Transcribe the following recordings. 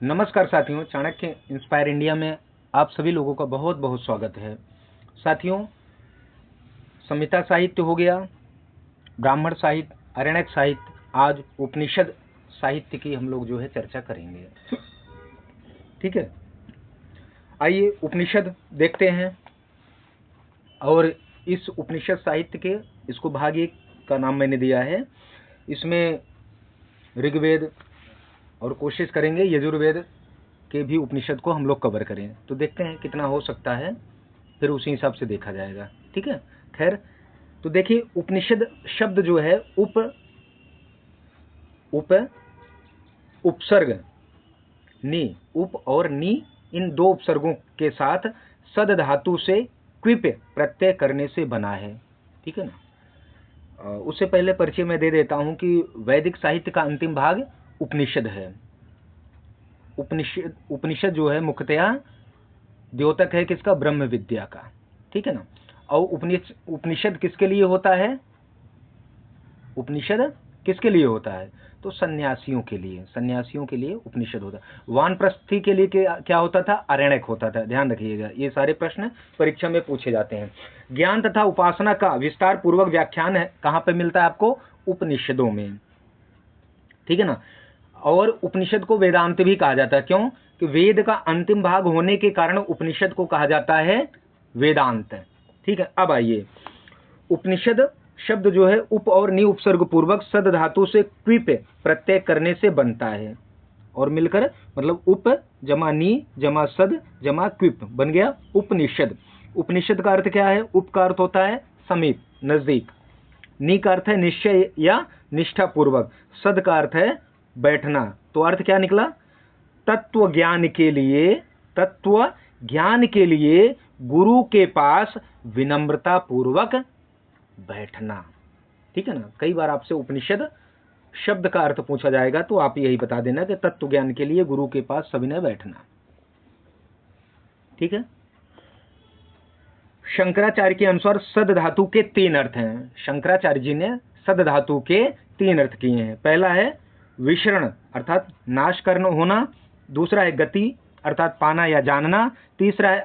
नमस्कार साथियों, Chanakya inspire India में आप सभी लोगों का बहुत बहुत स्वागत है। साथियों, संहिता साहित्य हो गया, ब्राह्मण साहित्य, आरण्यक साहित्य, आज उपनिषद साहित्य की हम लोग जो है चर्चा करेंगे। ठीक है, आइए उपनिषद देखते हैं। और इस उपनिषद साहित्य के इसको भाग 1 का नाम मैंने दिया है। इसमें ऋग्वेद और कोशिश करेंगे यजुर्वेद के भी उपनिषद को हम लोग कवर करें, तो देखते हैं कितना हो सकता है, फिर उसी हिसाब से देखा जाएगा। ठीक है, खैर, तो देखिए उपनिषद शब्द जो है उपसर्ग नी, उप और नी, इन दो उपसर्गों के साथ सद धातु से क्विप प्रत्यय करने से बना है। ठीक है ना। उससे पहले परिचय मैं दे देता हूं कि वैदिक साहित्य का अंतिम भाग उपनिषद है। उपनिषद जो है मुख्यतया द्योतक है किसका? ब्रह्म विद्या का। ठीक है ना। और उपनिषद किसके लिए होता है? उपनिषद किसके लिए होता है? तो सन्यासियों के लिए, सन्यासियों के लिए उपनिषद होता है। वानप्रस्थी के लिए क्या होता था? आरण्यक होता था। ध्यान रखिएगा, ये सारे प्रश्न परीक्षा में पूछे जाते हैं। ज्ञान तथा उपासना का विस्तार पूर्वक व्याख्यान है कहां पे मिलता है आपको? उपनिषदों में। ठीक है ना। और उपनिषद को वेदांत भी कहा जाता है। क्यों? कि वेद का अंतिम भाग होने के कारण उपनिषद को कहा जाता है वेदांत। ठीक है, अब आइए, उपनिषद शब्द जो है उप और नि उपसर्ग पूर्वक सद धातु से क्विप प्रत्यय करने से बनता है, और मिलकर मतलब उप जमा नी जमा सद जमा क्विप बन गया उपनिषद। उपनिषद का अर्थ क्या है? उप का अर्थ होता है समीप, नजदीक। नी का अर्थ है निश्चय या निष्ठा पूर्वक। सद का अर्थ है बैठना। तो अर्थ क्या निकला? तत्व ज्ञान के लिए गुरु के पास विनम्रता पूर्वक बैठना। ठीक है ना। कई बार आपसे उपनिषद शब्द का अर्थ पूछा जाएगा तो आप यही बता देना कि तत्व ज्ञान के लिए गुरु के पास सविनय बैठना। ठीक है। शंकराचार्य के अनुसार सद धातु के 3 अर्थ हैं। शंकराचार्य जी ने सद धातु के 3 अर्थ किए हैं। पहला है विशरण अर्थात नाश करना होना, दूसरा है गति अर्थात पाना या जानना, तीसरा है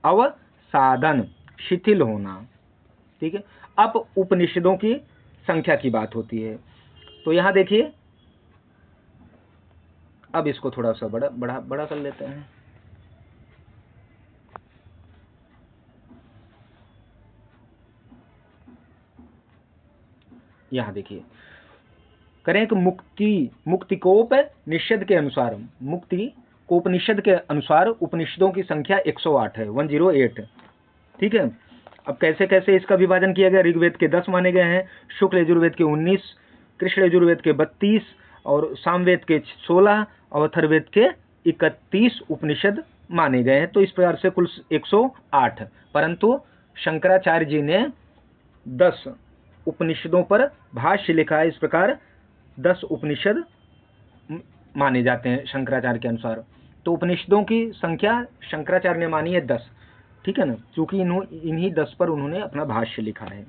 अवसादन शिथिल होना। ठीक है। अब उपनिषदों की संख्या की बात होती है, तो यहां देखिए, अब इसको थोड़ा सा बड़ा कर लेते हैं। यहां देखिए, करें कि मुक्तिकोप निषद के अनुसार, मुक्ति कोपनिषद के अनुसार उपनिषदों की संख्या 108 है, 108। ठीक है। अब कैसे कैसे इसका विभाजन किया गया? ऋग्वेद के 10 माने गए हैं, शुक्ल यजुर्वेद के 19, कृष्ण यजुर्वेद के 32 और सामवेद के 16 और अथर्ववेद के 31 उपनिषद माने गए हैं। तो इस प्रकार से कुल 108। परंतु शंकराचार्य जी ने 10 उपनिषदों पर भाष्य लिखा है। इस प्रकार 10 उपनिषद माने जाते हैं शंकराचार्य के अनुसार। तो उपनिषदों की संख्या शंकराचार्य ने मानी है 10। ठीक है ना, क्योंकि इन्हीं 10 पर उन्होंने अपना भाष्य लिखा है।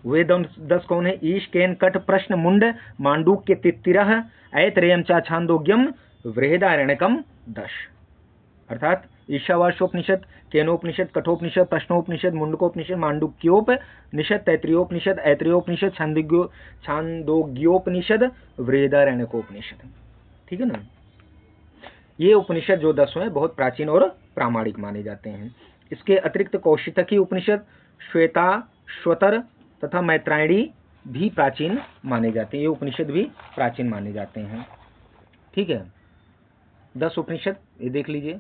वे 10 कौन है? ईश, केन, कट, प्रश्न, मुंड, मांडूक्य, तित्तिरः, ऐतरेयम चा छांदोग्यम, बृहदारण्यकम 10। अर्थात ईशावास्योपनिषद, केनोपनिषद, कठोपनिषद, प्रश्नोपनिषद, मुंडकोपनिषद, मांडुक्योपनिषद, तैत्तिरीयोपनिषद, ऐतरेयोपनिषद, छांदोग्योपनिषद, बृहदारण्यकोपनिषद। ठीक है ना। ये उपनिषद जो 10 हैं बहुत प्राचीन और प्रामाणिक माने जाते हैं। इसके अतिरिक्त कौशितकी उपनिषद, श्वेताश्वतर तथा मैत्रायणी भी प्राचीन माने जाते हैं। ये उपनिषद भी प्राचीन माने जाते हैं। ठीक है, 10 उपनिषद ये देख लीजिए।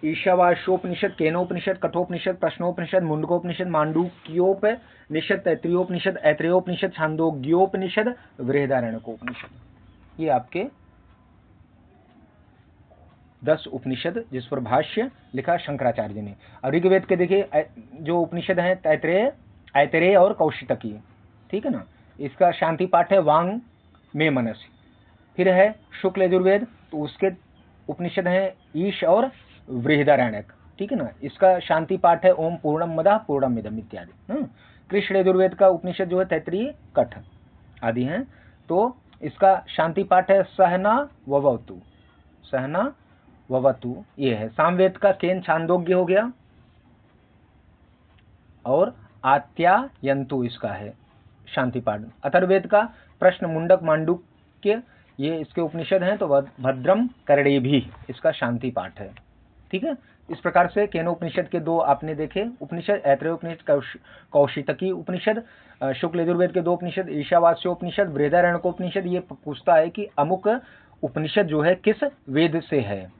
ईशावास्योपनिषद, केनोपनिषद, कठोपनिषद, प्रश्नोपनिषद, मुंडकोपनिषद, मांडूक्योपनिषद, तैत्तिरीयोपनिषद, ऐतरेयोपनिषद, छांदोग्योपनिषद, बृहदारण्यकोपनिषद। ये आपके 10 उपनिषद जिस पर भाष्य लिखा शंकराचार्य ने। और ऋग्वेद के देखिए जो उपनिषद हैं ऐतरेय और कौशितकी। ठीक है ना। इसका शांति पाठ है वांग में मनस। फिर है शुक्ल यजुर्वेद, तो उसके उपनिषद हैं ईश और बृहदारण्यक। ठीक है ना। इसका शांति पाठ है ओम पूर्णम मदः पूर्णमिदम् इत्यादि। कृष्ण यजुर्वेद का उपनिषद जो है तैत्तिरीय, कठ आदि हैं। तो इसका शांति पाठ है सहना ववतु, सहना ववतु ये है। सामवेद का केन छांदोग्य हो गया और आत्यायंतु इसका है शांति पाठ। अथर्ववेद का प्रश्न मुंडक मांडुक्य ये इसके उपनिषद हैं। तो भद्रम करणे भी इसका शांति पाठ है। ठीक है, इस प्रकार से केनोपनिषद के दो आपने देखे उपनिषद, ऐत्रेय उपनिषद, कौशितकी उपनिषद, शुक्ल यजुर्वेद के दो उपनिषद, ईशावास्योपनिषद, बृहदारण्यकोपनिषद। ये पूछता है कि अमुक उपनिषद जो है किस वेद से है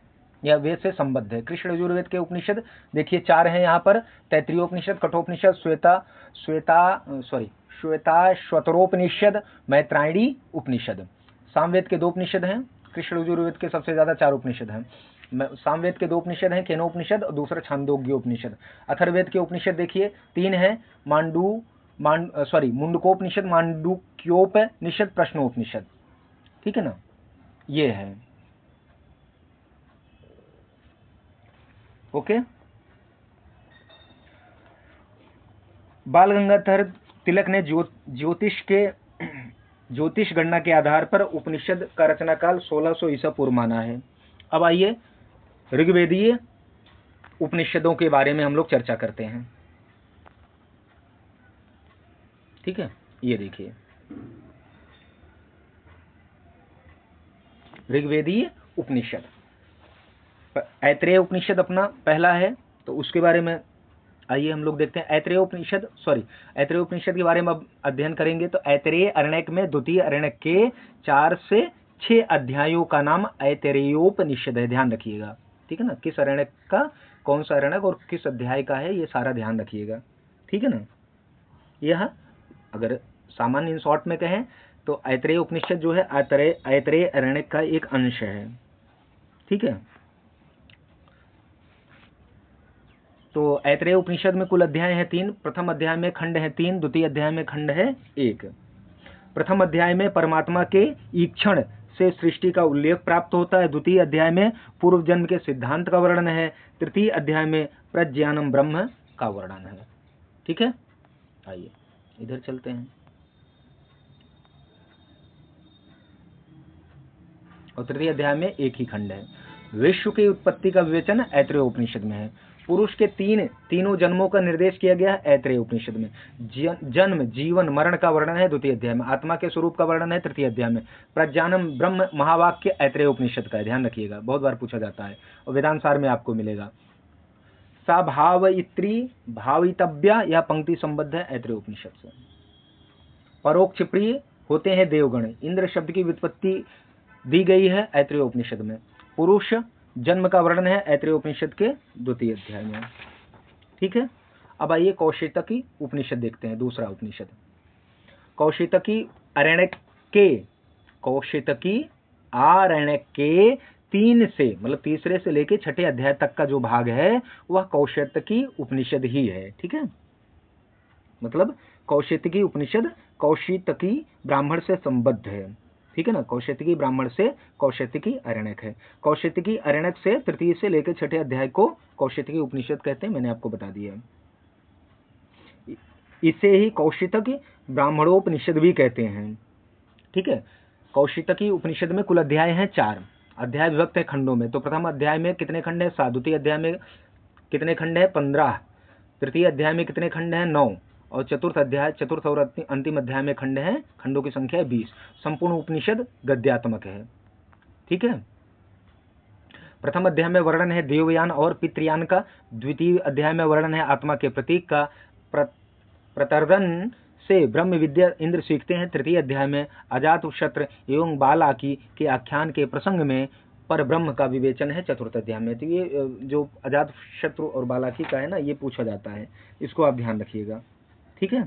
या वेद से संबद्ध है। कृष्ण यजुर्वेद के उपनिषद देखिए 4 हैं यहाँ पर, तैत्तिरीयोपनिषद, कठोपनिषद, श्वेताश्वतरोपनिषद, मैत्रायणी उपनिषद। सामवेद के 2 उपनिषद हैं, कृष्ण यजुर्वेद के सबसे ज्यादा 4 उपनिषद हैं। सामवेद के 2 उपनिषद हैं, केनोपनिषद और दूसरा छांदोग्योपनिषद। अथर्ववेद के उपनिषद देखिए 3 हैं, मुंडकोपनिषद, मांडुक्योपनिषद, प्रश्नोपनिषद। ठीक है ना, ये है। ओके, बाल गंगाधर तिलक ने ज्योतिष गणना के आधार पर उपनिषद का रचना काल 1600 ईसा पूर्व माना है। अब आइए ऋग्वेदीय उपनिषदों के बारे में हम लोग चर्चा करते हैं। ठीक है, ये देखिए ऋग्वेदीय उपनिषद, ऐत्रेय उपनिषद अपना पहला है, तो उसके बारे में आइए हम लोग देखते हैं। ऐत्रेय उपनिषद के बारे में अब अध्ययन करेंगे। तो ऐत्रेय अरण्यक में द्वितीय अरण्यक के 4 से 6 अध्यायों का नाम ऐतरेयोपनिषद है, ध्यान रखिएगा। ठीक है ना, किस अरण्यक का कौन सा अरण्यक और किस अध्याय का है, ये सारा ध्यान रखिएगा। ठीक है ना, यह अगर सामान्य इन शॉर्ट में कहें तो ऐत्रेय उपनिषद जो है ऐत्रेय अरण्यक का एक अंश है। ठीक है, तो ऐत्रेय उपनिषद में कुल अध्याय है 3। प्रथम अध्याय में खंड है 3, द्वितीय अध्याय में खंड है 1। प्रथम अध्याय में परमात्मा के ईक्षण से सृष्टि का उल्लेख प्राप्त होता है। द्वितीय अध्याय में पूर्व जन्म के सिद्धांत का वर्णन है। तृतीय अध्याय में प्रज्ञानम ब्रह्म का वर्णन है। ठीक है, आइए इधर चलते हैं। और तृतीय अध्याय में एक ही खंड है। विश्व की उत्पत्ति का विवेचन ऐत्रेय उपनिषद में है। पुरुष के तीनों जन्मों का निर्देश किया गया है ऐत्रेय उपनिषद में। जन्म, जीवन, मरण का वर्णन है द्वितीय अध्याय में। आत्मा के स्वरूप का वर्णन है तृतीय अध्याय में। प्रज्ञानम ब्रह्म महावाक्य ऐत्रेय उपनिषद का है, ध्यान रखिएगा, बहुत बार पूछा जाता है और वेदांत सार में आपको मिलेगा। सा भावयित्री भावितव्या, यह पंक्ति संबद्ध है ऐत्रेय उपनिषद से। परोक्ष प्रिय होते हैं देवगण, इंद्र शब्द की व्युत्पत्ति दी गई है ऐत्रेय उपनिषद में। पुरुष जन्म का वर्णन है ऐत्रेय उपनिषद के द्वितीय अध्याय में। ठीक है, अब आइए कौशितकी उपनिषद देखते हैं, दूसरा उपनिषद। कौशितकी अरण्यक के 3 से मतलब तीसरे से लेके 6ठे अध्याय तक का जो भाग है वह कौशितकी उपनिषद ही है। ठीक है, मतलब कौशितकी उपनिषद कौशितकी ब्राह्मण से संबद्ध है। ठीक है ना, कौशितकी ब्राह्मण से कौशितकी अरण्यक है। कौशितकी अरण्यक से तृतीय से लेकर 6ठे अध्याय को कौशितकी उपनिषद कहते हैं, मैंने आपको बता दिया। इसे ही कौशितकी ब्राह्मणोपनिषद भी कहते हैं। ठीक है, कौशितकी उपनिषद में कुल अध्याय हैं 4। अध्याय विभक्त है खंडों में। तो प्रथम अध्याय में कितने खंड है? 7। द्वितीय अध्याय में कितने खंड है? 15। तृतीय अध्याय में कितने खंड है? 9। और चतुर्थ और अंतिम अध्याय में खंड है, खंडों की संख्या है 20। संपूर्ण उपनिषद गद्यात्मक है। ठीक है, प्रथम अध्याय में वर्णन है देवयान और पितृयान का। द्वितीय अध्याय में वर्णन है आत्मा के प्रतीक का। प्रतर्दन से ब्रह्म विद्या इंद्र सीखते हैं। तृतीय अध्याय में अजात शत्रु एवं बालाकी के आख्यान के प्रसंग में पर ब्रह्म का विवेचन है चतुर्थ अध्याय में। तो ये जो अजात शत्रु और बालाकी का है ना, ये पूछा जाता है, इसको आप ध्यान रखिएगा। ठीक है,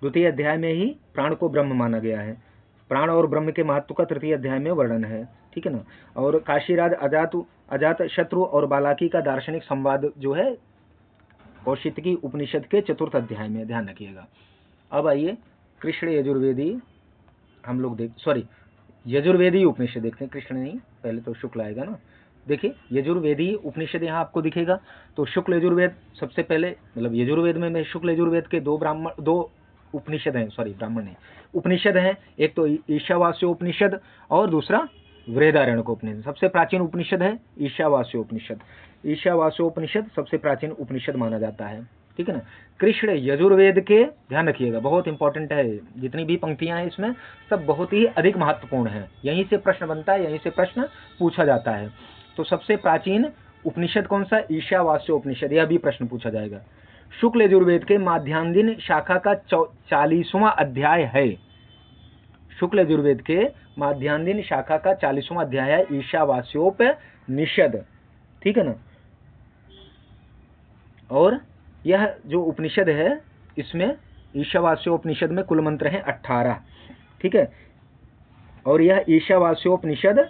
द्वितीय अध्याय में ही प्राण को ब्रह्म माना गया है। प्राण और ब्रह्म के महत्व का तृतीय अध्याय में वर्णन है। ठीक है ना, और काशीराज अजात शत्रु और बालाकी का दार्शनिक संवाद जो है कौशितकी उपनिषद के चतुर्थ अध्याय में, ध्यान रखिएगा। अब आइए कृष्ण यजुर्वेदी हम लोग यजुर्वेदी उपनिषद देखते हैं। कृष्ण नहीं, पहले तो शुक्ल आएगा ना। देखिए यजुर्वेदी उपनिषद यहाँ आपको दिखेगा। तो शुक्ल यजुर्वेद सबसे पहले, मतलब यजुर्वेद में शुक्ल यजुर्वेद के दो उपनिषद हैं, सॉरी ब्राह्मण नहीं, उपनिषद हैं। एक तो ईशावास्य उपनिषद और दूसरा बृहदारण्यकोपनिषद। सबसे प्राचीन उपनिषद है ईशावास्य उपनिषद। ईशावास्य उपनिषद सबसे प्राचीन उपनिषद माना जाता है, ठीक है ना। कृष्ण यजुर्वेद के, ध्यान रखिएगा बहुत इंपॉर्टेंट है, जितनी भी पंक्तियां हैं इसमें सब बहुत ही अधिक महत्वपूर्ण है। यहीं से प्रश्न बनता है, यहीं से प्रश्न पूछा जाता है। तो सबसे प्राचीन उपनिषद कौन सा? ईशावास्य उपनिषद। यह भी प्रश्न पूछा जाएगा। शुक्ल यजुर्वेद के माध्यान्दिन शाखा का 40वां अध्याय है। शुक्ल यजुर्वेद के माध्यान्दिन शाखा का 40वां अध्याय है ईशावास्योपनिषद, ठीक है ना। और यह जो उपनिषद है, इसमें ईशावास्योपनिषद में कुल मंत्र हैं 18, ठीक है। और यह ईशावास्योपनिषद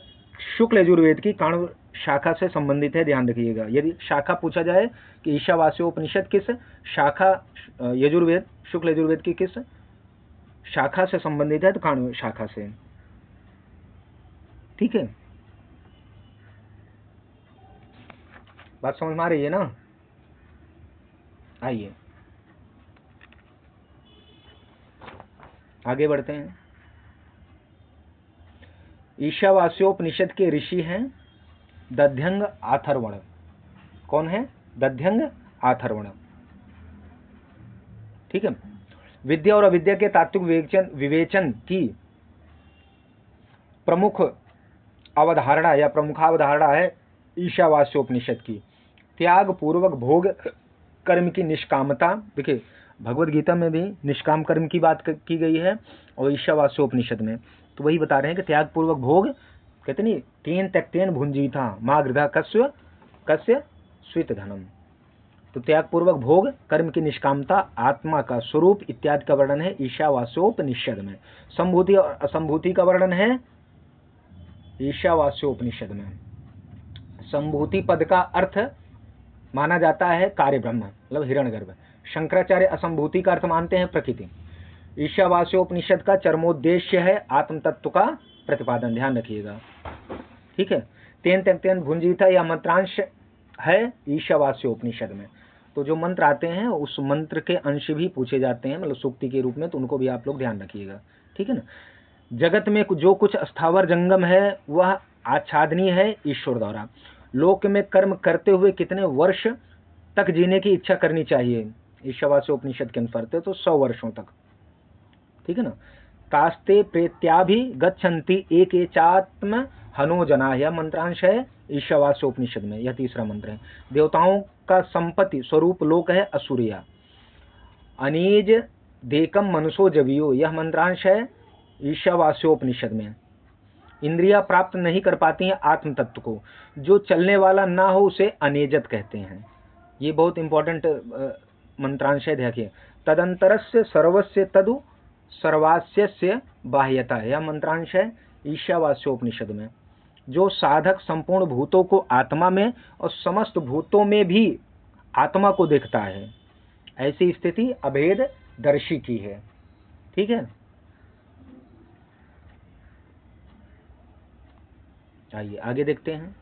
शुक्ल यजुर्वेद की काण्व शाखा से संबंधित है, ध्यान रखिएगा। यदि शाखा पूछा जाए कि ईशावास्योपनिषद किस शाखा, यजुर्वेद शुक्ल यजुर्वेद की किस शाखा से संबंधित है, तो काण्व शाखा से, ठीक है। बात समझ में आ रही है ना? आइए आगे बढ़ते हैं। ईशावास्योपनिषद के ऋषि हैं दध्यंग अथर्वण। कौन है? दध्यंग अथर्वण, ठीक है। विद्या और अविद्या के तात्विक विवेचन की प्रमुख अवधारणा या प्रमुखावधारणा है ईशावास्योपनिषद की। त्याग पूर्वक भोग कर्म की निष्कामता, देखिए भगवद गीता में भी निष्काम कर्म की बात की गई है और ईशावास्योपनिषद में तो वही बता रहे हैं कि त्याग पूर्वक भोग, कहते नहीं तेन त्यक्तेन भुंजीता माँ गृधा कस्य स्वित धनम। तो त्याग पूर्वक भोग कर्म की निष्कामता, आत्मा का स्वरूप इत्यादि का वर्णन है ईशावास्योपनिषद में। संभूति और असंभूति का वर्णन है ईशावास्योपनिषद में। संभूति पद का अर्थ माना जाता है कार्य ब्रह्म, मतलब हिरण्यगर्भ। शंकराचार्य असंभूति का अर्थ मानते हैं प्रकृति। ईशावास्योपनिषद का चरमोद्देश्य है आत्म तत्व का प्रतिपादन, ध्यान रखिएगा, ठीक है। तेन त्यक्तेन भुंजीता यह मंत्रांश है ईशावास्योपनिषद में। तो जो मंत्र आते हैं उस मंत्र के अंश भी पूछे जाते हैं, मतलब सूक्ति के रूप में, तो उनको भी आप लोग ध्यान रखिएगा, ठीक है ना। जगत में जो कुछ स्थावर जंगम है वह आच्छादनीय है ईश्वर द्वारा। लोक में कर्म करते हुए कितने वर्ष तक जीने की इच्छा करनी चाहिए? ईशावास्योपनिषद के अनुसार तो 100 वर्षों तक, ठीक है ना। कास्ते प्रेत्याभि गच्छन्ति एकेचात्म हनो जना, यह मंत्रांश है ईशावास्योपनिषद में, यह तीसरा मंत्र है। देवताओं का संपत्ति स्वरूप लोक है असुरिया। अनीज देकम मनुष्यो जवियो, यह मंत्रांश है ईशावास्योपनिषद में। इंद्रियां प्राप्त नहीं कर पाती हैं आत्म तत्व को, जो चलने वाला ना हो उसे अनेजत कहते हैं। ये बहुत इंपॉर्टेंट मंत्रांश है, देखिए। तदंतरस्य सर्वस्य तदु सर्वास्यस्य बाह्यता, यह मंत्रांश है ईशावास्योपनिषद में। जो साधक संपूर्ण भूतों को आत्मा में और समस्त भूतों में भी आत्मा को देखता है, ऐसी स्थिति अभेद दर्शी की है, ठीक है। आइए आगे देखते हैं।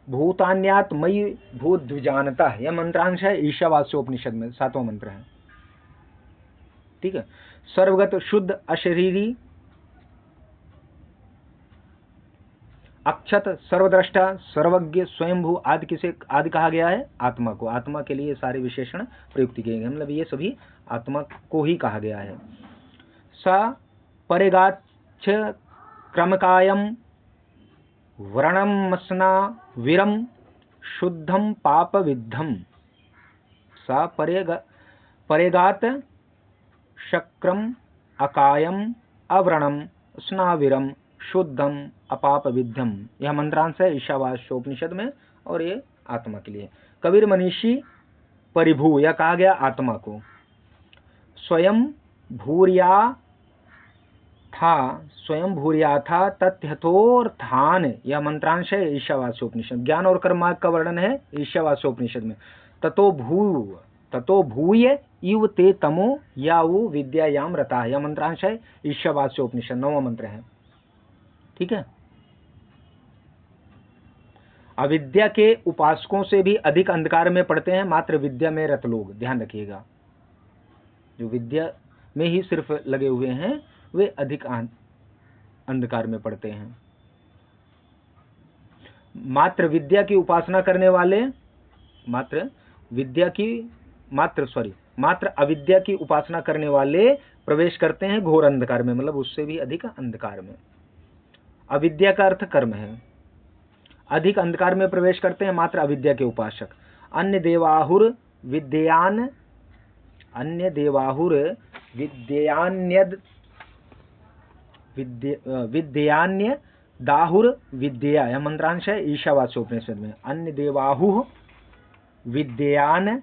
भूतान्यात मयि भूत द्विजानता, यह मंत्रांश है ईशावास्योपनिषद में, 7वां मंत्र है, ठीक है। सर्वगत शुद्ध अशरीरी अक्षत सर्वद्रष्टा सर्वज्ञ स्वयंभू आदि किसे आदि कहा गया है? आत्मा को। आत्मा के लिए सारे विशेषण प्रयुक्त किए गए, मतलब ये सभी आत्मा को ही कहा गया है। सा परिगाच्छ क्रमकायम व्रणमस्ना वीरम शुद्धम पाप विद्धम। सा परेगात शक्रम अकायम अव्रणम स्नाविरम शुद्धम अपाप विद्धम, यह मंत्रांश है ईशावास्योपनिषद में और ये आत्मा के लिए। कबीर मनीषी परिभू, यह कहा गया आत्मा को। स्वयं भूरिया था तथ्यथोर्थान, यह मंत्रांश है ईशावास्योपनिषद। ज्ञान और कर्म मार्ग का वर्णन है ईशावास्योपनिषद में। ततो भूय इव ते तमो यावु विद्यायाम रता। यह मंत्रांश है ईशावास्य उपनिषद, 9वां मंत्र है। ठीक है। अविद्या के उपासकों से भी अधिक अंधकार में पड़ते हैं मात्र विद्या में रत लोग। ध्यान रखिएगा, जो विद्या में ही सिर्फ लगे हुए हैं वे अधिक अंधकार में पड़ते हैं। मात्र विद्या की उपासना करने वाले मात्र अविद्या की उपासना करने वाले प्रवेश करते हैं घोर अंधकार में, मतलब उससे भी अधिक अंधकार में। अविद्या का अर्थ कर्म है। अधिक अंधकार में प्रवेश करते हैं मात्र अविद्या के उपासक। अन्य देवाहुर विद्यान्य दाहुर विद्या। यह मंत्रांश है ईशावास्य उपनिषद में। अन्य देवाहु विद्यान,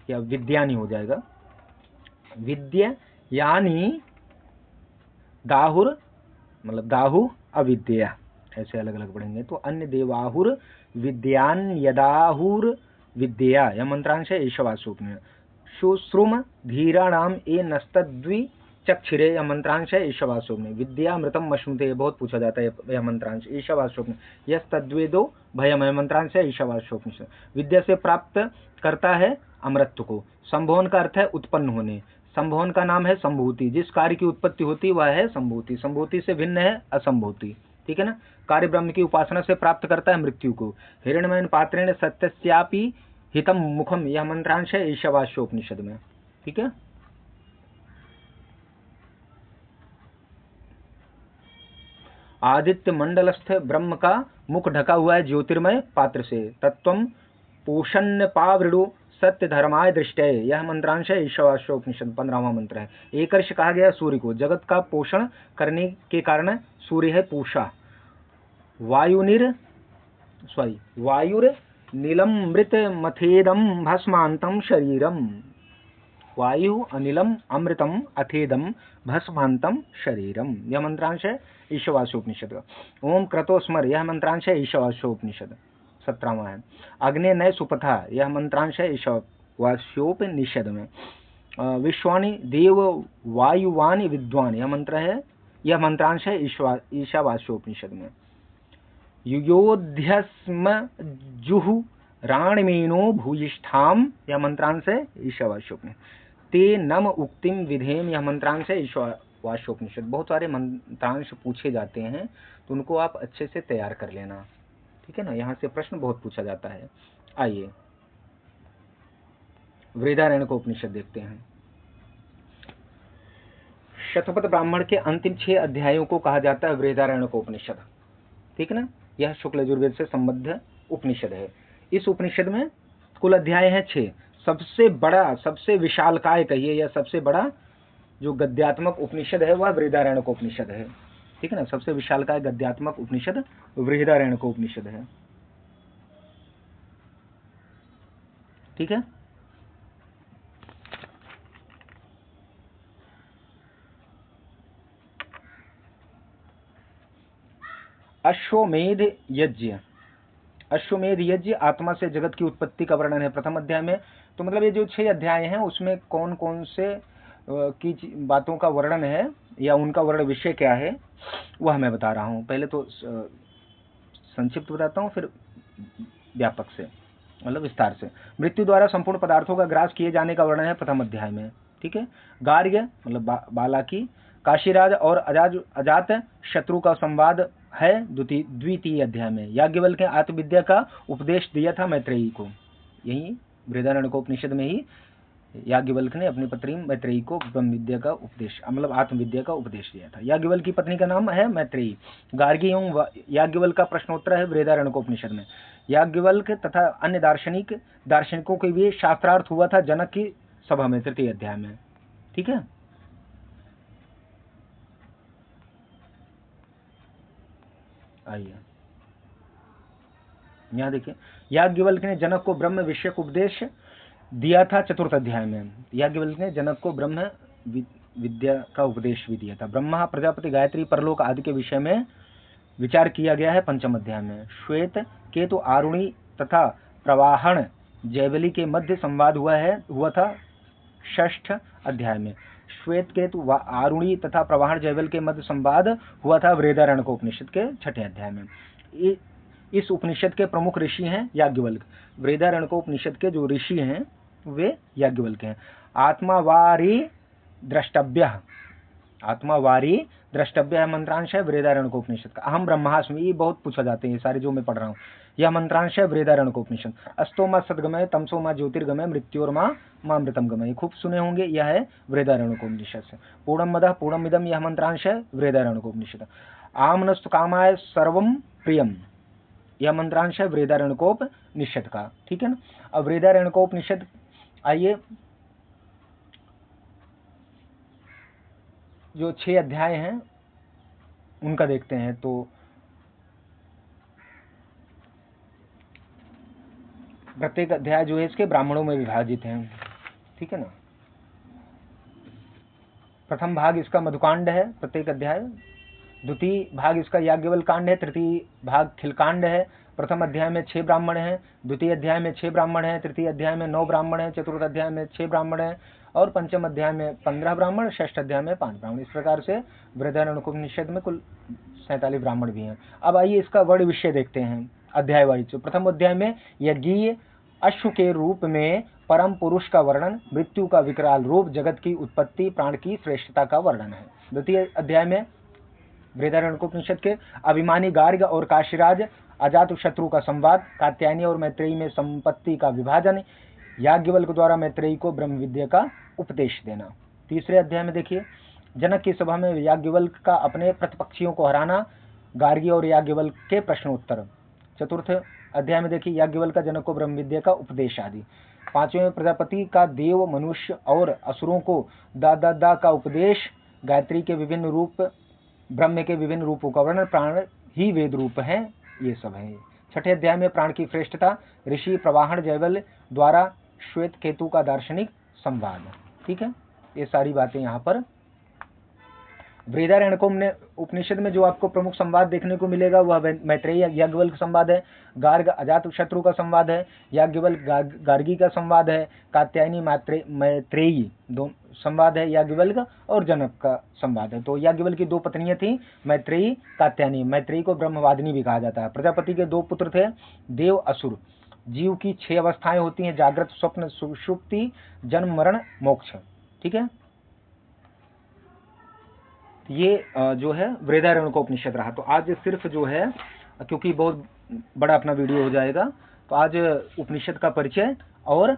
या विद्यानी हो जाएगा, विद्यायानी दाहुर, मतलब दाहु अविद्या, ऐसे अलग अलग पढ़ेंगे। तो अन्य देवाहुर विद्यान यदाहुर विद्या। यह मंत्रांश है ईशावास्य उपनिषद। शुश्रुम धीराणाम ए नस्तद्वि चक्षिरे। यह मंत्रांश है ईशावास्य उपनिषद। विद्यामृतम अश्नुते, बहुत पूछा जाता है यह मंत्रांश ईशावास्य उपनिषद। यस्तद्वेदो भयम, यह मंत्रांश है ईशावास्य उपनिषद। विद्या से प्राप्त करता है अमृत को। संभोवन का अर्थ है उत्पन्न होने। संभोवन का नाम है संभूति। जिस कार्य की उत्पत्ति होती वह है संभूति। संभूति से भिन्न है असंभूति। ठीक है ना। कार्य ब्रह्म की उपासना से प्राप्त करता है मृत्यु को। हिरण्मयन पात्रेण सत्यस्यापि हितम मुखम। यह मंत्रांश है ईशावास्य उपनिषद में। ठीक है। आदित्य मंडलस्थ ब्रह्म का मुख ढका हुआ है ज्योतिर्मय पात्र से। तत्वम पोषण पावृडु सत्य धर्माय दृष्टय। यह मंत्रांश है ईशावास्य उपनिषद, 15वां मंत्र है। एकर्ष कहा गया सूर्य को। जगत का पोषण करने के कारण सूर्य है पूषा। वायुर नीलमृत मथेदम भस्मांतम शरीरम। वायु अनिलम अमृतम अथेदम भस्मांतम शरीरम। यह मंत्रांश है ईशावास्य उपनिषद का। ओम क्रतो स्मर। यह मंत्रांश है ईशावास्य उपनिषद, 17वां है। अग्ने नय सुपथा। यह मंत्रांश है ईशावास्योपनिषद में। विश्वानि देव वायुवानि विद्वान। यह मंत्र है, यह मंत्रांश है ईशावास्योपनिषद में। युयोध्यस्म जुहु राणमेनो भूयिष्ठाम। यह मंत्रांश है ईशावास्योपनिषद। ते नम उक्तिम विधेम। यह मंत्रांश है ईशावास्योपनिषद। बहुत सारे मंत्रांश पूछे जाते हैं तो उनको आप अच्छे से तैयार कर लेना। ठीक है ना। यहाँ से प्रश्न बहुत पूछा जाता है। आइए वृहदारण्यक उपनिषद देखते हैं। शतपथ ब्राह्मण के अंतिम 6 अध्यायों को कहा जाता है वृहदारण्यक उपनिषद। ठीक है ना। यह शुक्ल यजुर्वेद से संबद्ध उपनिषद है। इस उपनिषद में कुल अध्याय हैं 6। सबसे बड़ा, सबसे विशालकाय कहिए, या सबसे बड़ा जो गद्यात्मक उपनिषद है वह वृहदारण्यक उपनिषद है। ठीक है ना। सबसे विशालकाय गद्यात्मक उपनिषद वृहदारण्यक उपनिषद है। ठीक है। अश्वमेध यज्ञ। अश्वमेध यज्ञ आत्मा से जगत की उत्पत्ति का वर्णन है प्रथम अध्याय में। तो मतलब ये जो 6 अध्याय हैं उसमें कौन कौन से की बातों का वर्णन है या उनका वर्ण विषय क्या है वह मैं बता रहा हूँ। पहले तो संक्षिप्त बताता हूँ, फिर व्यापक से, मतलब विस्तार से। मृत्यु द्वारा संपूर्ण पदार्थों का ग्रास किए जाने का वर्णन है प्रथम अध्याय में। ठीक है। गार्ग्य मतलब बालाकी, काशीराज और अजात शत्रु का संवाद है द्वितीय अध्याय में। याज्ञवल्क्य ने आत्मविद्या का उपदेश दिया था मैत्रेयी को। यही बृहदारण्यक उपनिषद में ही याज्ञवल्क्य ने अपनी पत्नी मैत्रेयी को ब्रह्म विद्या का उपदेश, मतलब आत्मविद्या का उपदेश दिया था। याज्ञवल्क्य की पत्नी का नाम है मैत्रेयी। गार्गी एवं याज्ञवल्क्य का प्रश्नोत्तर है बृहदारण्यक उपनिषद में। याज्ञवल्क्य तथा अन्य दार्शनिकों के भी शास्त्रार्थ हुआ था जनक की सभा में, तृतीय अध्याय में। ठीक है। आइए यहाँ देखिए, याज्ञवल्क्य ने जनक को ब्रह्म विषयक उपदेश दिया था चतुर्थ अध्याय में। याज्ञवल्क्य ने जनक को ब्रह्म विद्या का उपदेश भी दिया था। ब्रह्मा, प्रजापति, गायत्री, परलोक आदि के विषय में विचार किया गया है पंचम अध्याय में। श्वेत, केतु, आरुणी तथा प्रवाहन जैवली के मध्य संवाद हुआ था षष्ठ अध्याय में। श्वेत केतु व आरुणी तथा प्रवाहण जैवल के मध्य संवाद हुआ था बृहदारण्यकोपनिषद के छठे अध्याय में। इस उपनिषद के प्रमुख ऋषि हैं याज्ञवल्क्य। बृहदारण्यकोपनिषद के जो ऋषि हैं वे याज्ञवल्क्य हैं। आत्मावारी द्रष्टव्य मंत्रांश है बृहदारण्यकोपनिषद का। अहम ब्रह्मास्मि, ये बहुत पूछा जाते हैं सारे जो मैं पढ़ रहा हूँ। यह मंत्रांश है बृहदारण्यकोपनिषद। अस्तोमा सद्गमय, तमसोमा ज्योतिर्गमय, मृत्योर्मा मामृतम गमय, खूब सुने होंगे। यह है बृहदारण्यकोपनिषद से। पूर्णमदः पूर्णमिदम, यह मंत्रांश है बृहदारण्यकोपनिषद। आमनस्तु कामाय सर्वम प्रियम, यह मंत्रांश है बृहदारण्यकोपनिषद का। ठीक है ना। अब बृहदारण्यकोपनिषद, आइए जो 6 अध्याय हैं उनका देखते हैं। तो प्रत्येक अध्याय जो है इसके ब्राह्मणों में विभाजित हैं। ठीक है ना। प्रथम भाग इसका मधुकांड है, प्रत्येक अध्याय। द्वितीय भाग इसका याज्ञवल्क्य कांड है। तृतीय भाग खिलकांड है। प्रथम अध्याय में 6 ब्राह्मण हैं, द्वितीय अध्याय में 6 ब्राह्मण हैं, तृतीय अध्याय में 9 ब्राह्मण हैं, चतुर्थ अध्याय में 6 ब्राह्मण हैं और पंचम अध्याय में 15 ब्राह्मण, षष्ठ अध्याय में 5 ब्राह्मण। इस प्रकार से बृहदारण्यकोपनिषद में कुल 47 ब्राह्मण भी हैं। अब आइए इसका वर्ण विषय देखते हैं अध्याय वाइज। प्रथम अध्याय में यज्ञीय अश्व के रूप में परम पुरुष का वर्णन, मृत्यु का विकराल रूप, जगत की उत्पत्ति, प्राण की श्रेष्ठता का वर्णन है। द्वितीय अध्याय में बृहदारण्यकोपनिषद के अभिमानी गार्ग और काशीराज अजातशत्रु का संवाद, कात्यायनी और मैत्रेयी में संपत्ति का विभाजन, याज्ञवल्क्य द्वारा मैत्रेयी को ब्रह्म विद्या का उपदेश देना। तीसरे अध्याय में देखिए जनक की सभा में याज्ञवल्क्य का अपने प्रतिपक्षियों को हराना, गार्गी और याज्ञवल्क्य के प्रश्नोत्तर। चतुर्थ अध्याय में देखिए याज्ञवल्क्य का जनक को ब्रह्म विद्या का उपदेश आदि। पांचवें प्रजापति का देव, मनुष्य और असुरों को दा का उपदेश, गायत्री के विभिन्न रूप, ब्रह्म के विभिन्न रूपों का वर्णन, प्राण ही वेद रूप है, ये सब है। छठे अध्याय में प्राण की श्रेष्ठता, ऋषि प्रवाहण जैवल्य द्वारा श्वेत केतु का दार्शनिक संवाद। ठीक है, ये सारी बातें यहाँ पर बृहदारण्यकोपनिषद में जो आपको प्रमुख संवाद देखने को मिलेगा वह मैत्रेयी याज्ञवल्क्य संवाद है, गार्ग अजातशत्रु का संवाद है, याज्ञवल्क्य गार्गी का संवाद है, कात्यायनी मैत्रेयी दो संवाद है, याज्ञवल्क्य और जनक का संवाद है। तो याज्ञवल्क्य की 2 पत्नियां थी, मैत्रेयी, कात्यायनी। मैत्रेयी को ब्रह्मवादिनी भी कहा जाता है। प्रजापति के 2 पुत्र थे, देव, असुर। जीव की 6 अवस्थाएं होती हैं, जागृत, स्वप्न, सुषुप्ति, जन्म, मरण, मोक्ष। ठीक है, ये जो है बृहदारण्यकोपनिषद रहा। तो आज सिर्फ जो है, क्योंकि बहुत बड़ा अपना वीडियो हो जाएगा, तो आज उपनिषद का परिचय और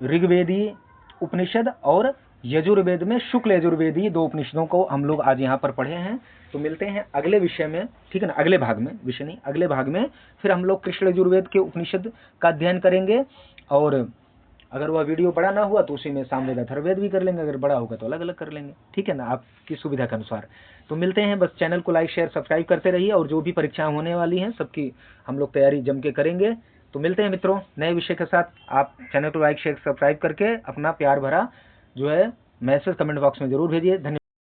ऋग्वेदी उपनिषद और यजुर्वेद में शुक्ल यजुर्वेदी 2 उपनिषदों को हम लोग आज यहाँ पर पढ़े हैं। तो मिलते हैं अगले विषय में, ठीक है ना, अगले भाग में, विषय नहीं, अगले भाग में फिर हम लोग कृष्ण यजुर्वेद के उपनिषद का अध्ययन करेंगे। और अगर वह वीडियो बड़ा ना हुआ तो उसी में सामवेद अथर्ववेद भी कर लेंगे, अगर बड़ा होगा तो अलग अलग कर लेंगे। ठीक है ना, आपकी सुविधा के अनुसार। तो मिलते हैं, बस चैनल को लाइक शेयर सब्सक्राइब करते रहिए, और जो भी परीक्षाएं होने वाली हैं सबकी हम लोग तैयारी जम के करेंगे। तो मिलते हैं मित्रों नए विषय के साथ। आप चैनल को लाइक शेयर सब्सक्राइब करके अपना प्यार भरा जो है मैसेज कमेंट बॉक्स में जरूर भेजिए। धन्यवाद।